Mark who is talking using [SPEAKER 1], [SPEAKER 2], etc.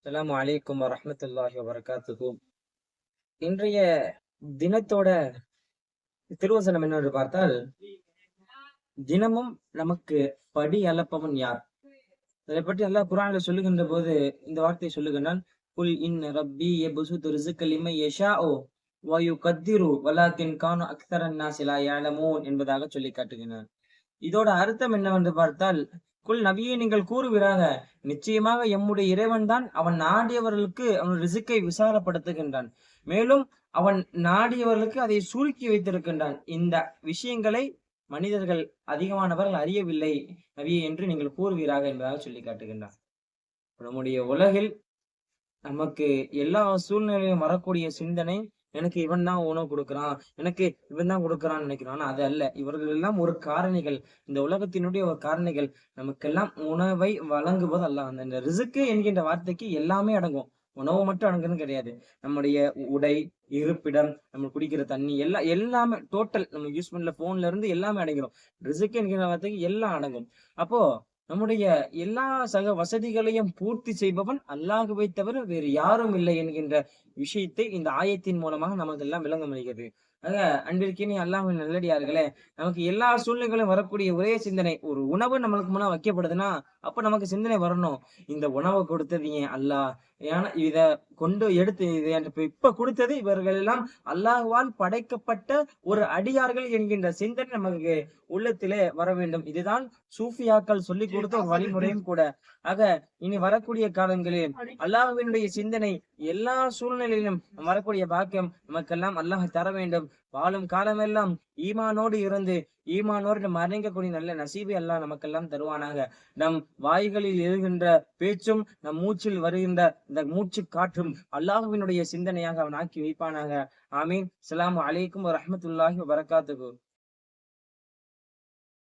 [SPEAKER 1] அஸ்ஸலாமு அலைக்கும் வரஹ்மத்துல்லாஹி வபரகாத்துஹு. இன்றைய தினத்தோட திருவசனம் என்னவென்று பார்த்தால், தினமும் நமக்கு படி அளப்பவன் யார்? இதைப் பற்றி அல்லாஹ் குர்ஆனில சொல்லுகின்ற போது இந்த வார்த்தையை சொல்லுகின்றான். குல் இன்ன ரப்பி யப்சுத்து ரிஸ்க லிமன் யஷாஉ வ யுகத்திரு வலாக்கின் கான அக்ஸரன் நாஸி லா யஅலமூன் என்பதாக சொல்லிக் காட்டுகின்றான். இதோட அர்த்தம் என்னவென்று பார்த்தால், குல் நபியே நீங்கள் கூறுவீராக, நிச்சயமாக எம்முடைய இறைவன் தான் அவன் நாடியவர்களுக்கு அவன் ரிசுக்கை விசாலப்படுத்துகின்றான். மேலும் அவன் நாடியவர்களுக்கு அதை சுருக்கி வைத்திருக்கின்றான். இந்த விஷயங்களை மனிதர்கள் அதிகமானவர்கள் அறியவில்லை நபியே என்று நீங்கள் கூறுவீராக என்பதாக சொல்லி காட்டுகின்றான். நம்முடைய உலகில் நமக்கு எல்லா சூழ்நிலையிலும் வரக்கூடிய சிந்தனை, எனக்கு இவன் தான் உணவு கொடுக்கிறான், எனக்கு இவன் தான் கொடுக்கிறான்னு நினைக்கிறான். ஆனா அது அல்ல. இவர்கள் எல்லாம் ஒரு காரணிகள், இந்த உலகத்தினுடைய ஒரு காரணிகள். நமக்கெல்லாம் உணவை வழங்குவது அல்லாஹ். அந்த ரிசுக்கு என்கின்ற வார்த்தைக்கு எல்லாமே அடங்கும். உணவு மட்டும் அடங்குன்னு கிடையாது. நம்முடைய உடை, இருப்பிடம், நம்ம குடிக்கிற தண்ணி எல்லாமே டோட்டல் நம்ம யூஸ் பண்ணல போன்ல இருந்து எல்லாமே அடங்கிடும். ரிசுக்கு என்கிற வார்த்தைக்கு எல்லாம் அடங்கும். அப்போ நம்முடைய எல்லா சக வசதிகளையும் பூர்த்தி செய்பவன் அல்லாஹுவை தவிர வேறு யாரும் இல்லை என்கின்ற விஷயத்தை இந்த ஆயத்தின் மூலமாக நமக்கு எல்லாம் விளங்க முடிகிறது. ஆக அன்பிற்கினி அல்லாஹ்வின் நல்லடியார்களே, நமக்கு எல்லா சூழ்நிலைகளும் வரக்கூடிய ஒரே சிந்தனை, ஒரு உணவு நம்மளுக்கு முன்னாடி வைக்கப்படுதுன்னா அப்ப நமக்கு சிந்தனை வரணும், இந்த உணவை கொடுத்தது ஏன் அல்லாஹ், ஏன்னா இத கொண்டு எடுத்து இப்ப கொடுத்தது இவர்கள் எல்லாம் அல்லாஹ்வால் படைக்கப்பட்ட ஒரு அடியார்கள் என்கின்ற சிந்தனை நமக்கு உள்ளத்திலே வர வேண்டும். இதுதான் சூஃபியாக்கள் சொல்லிக் கொடுத்த ஒரு வழிமுறையும் கூட. ஆக இனி வரக்கூடிய காலங்களில் அல்லாஹ்வினுடைய சிந்தனை எல்லா சூழ்நிலையிலும் வரக்கூடிய பாக்கியம் நமக்கெல்லாம் அல்லாஹ் தர வேண்டும். வாழும் காலமெல்லாம் ஈமானோடு இருந்து ஈமானோடு மறைங்கக்கூடிய நல்ல நசீபை அல்லாஹ் நமக்கெல்லாம் தருவானாக. நம் வாய்களில் எழுகின்ற பேச்சும், நம் மூச்சில் வருகின்ற இந்த மூச்சு காற்றும் அல்லாஹ்வினுடைய சிந்தனையாக அவன் ஆக்கி வைப்பானாக. ஆமீன். அஸ்ஸலாமு அலைக்கும் வரஹ்மத்துல்லாஹி வபரகாத்துஹு.